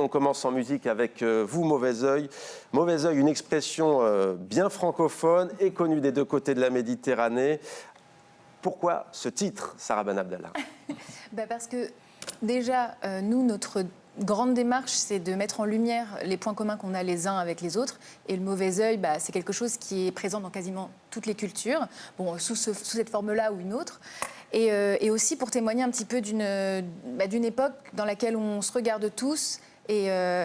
On commence en musique avec vous, Mauvais Oeil. Mauvais Oeil, une expression bien francophone et connue des deux côtés de la Méditerranée. Pourquoi ce titre, Sarah Ben Abdallah? Parce que déjà, nous, notre grande démarche, c'est de mettre en lumière les points communs qu'on a les uns avec les autres. Et le mauvais œil, c'est quelque chose qui est présent dans quasiment toutes les cultures, bon, sous cette forme-là ou une autre. Et aussi pour témoigner un petit peu d'une époque dans laquelle on se regarde tous et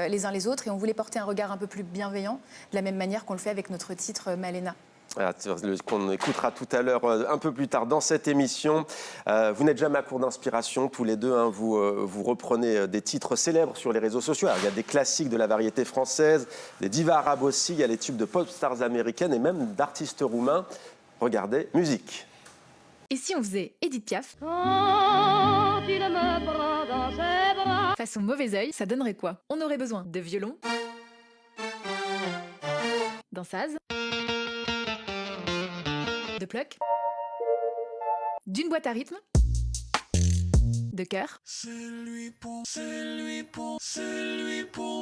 les uns les autres, et on voulait porter un regard un peu plus bienveillant, de la même manière qu'on le fait avec notre titre Malena. Qu'on écoutera tout à l'heure, un peu plus tard dans cette émission. Vous n'êtes jamais à court d'inspiration, tous les deux. Hein, vous reprenez des titres célèbres sur les réseaux sociaux. Alors, il y a des classiques de la variété française, des divas arabes aussi, il y a les tubes de pop stars américaines et même d'artistes roumains. Regardez, musique. Et si on faisait Edith Piaf façon Mauvais Oeil, ça donnerait quoi? On aurait besoin de violon, d'un saz, de pluck, d'une boîte à rythme, de chœur,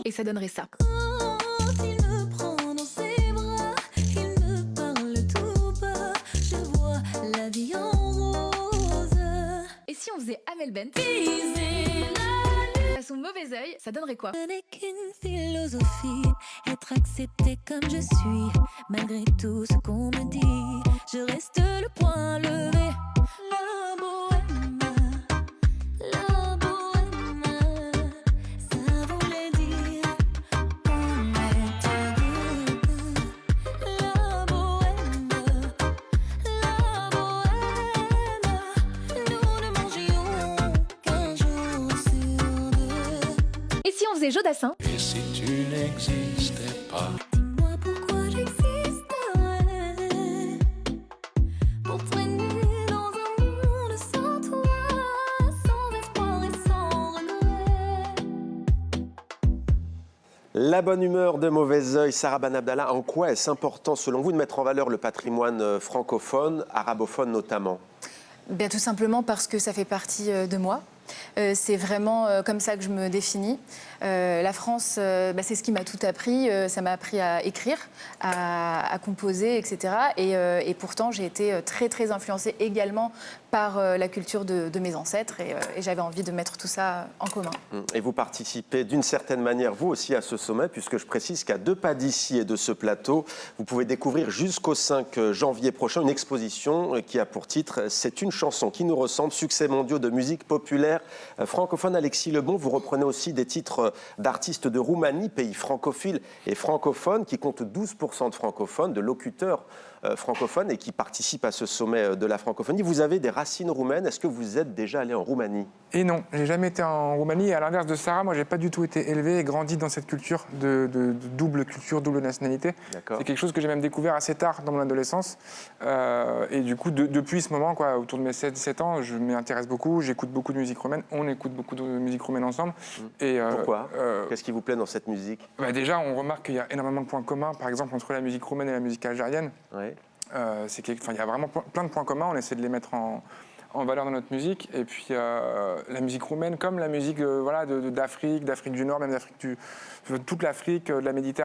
et ça donnerait ça. Quand il me prend dans ses bras, il me parle tout bas, je vois la vie en rose. Et si on faisait Amel Bent Viser la lune, façon Mauvais Oeil, ça donnerait quoi? ce n'est qu'une philosophie, être accepté comme je suis, malgré tout ce qu'on me dit, je reste le poing levé. La bohème, ça voulait dire on était deux. La bohème, nous ne mangions qu'un jour sur deux. Et si on faisait Jodassin Et si tu n'existais pas? Dis-moi pourquoi j'existerais, pour traîner dans un monde sans toi, sans espoir et sans regret. La bonne humeur de Mauvais Oeil, Sarah Ben Abdallah. En quoi est-ce important, selon vous, de mettre en valeur le patrimoine francophone, arabophone notamment? Tout simplement parce que ça fait partie de moi. C'est vraiment comme ça que je me définis. La France, c'est ce qui m'a tout appris. Ça m'a appris à écrire, à composer, etc. Et pourtant, j'ai été très, très influencée également par la culture de mes ancêtres. Et j'avais envie de mettre tout ça en commun. Et vous participez d'une certaine manière, vous aussi, à ce sommet, puisque je précise qu'à 2 pas d'ici et de ce plateau, vous pouvez découvrir jusqu'au 5 janvier prochain une exposition qui a pour titre « C'est une chanson qui nous ressemble, succès mondiaux de musique populaire francophone ». Alexis Lebon, vous reprenez aussi des titres d'artistes de Roumanie, pays francophile et francophone, qui compte 12% de francophones, de locuteurs francophones et qui participent à ce sommet de la francophonie. Vous avez des racines roumaines. Est-ce que vous êtes déjà allé en Roumanie? Et non, j'ai jamais été en Roumanie. Et à l'inverse de Sarah, moi, j'ai pas du tout été élevé et grandi dans cette culture de double culture, double nationalité. C'est quelque chose que j'ai même découvert assez tard dans mon adolescence. Et du coup, depuis ce moment, autour de mes 17 ans, je m'y intéresse beaucoup. J'écoute beaucoup de musique roumaine. On écoute beaucoup de musique roumaine ensemble. Et pourquoi Qu'est-ce qui vous plaît dans cette musique? Déjà, on remarque qu'il y a énormément de points communs, par exemple, entre la musique roumaine et la musique algérienne. Oui. Il y a vraiment plein de points communs. On essaie de les mettre en valeur dans notre musique. Et puis, la musique roumaine, comme la musique d'Afrique du Nord, même d'Afrique toute l'Afrique, de la Méditerranée.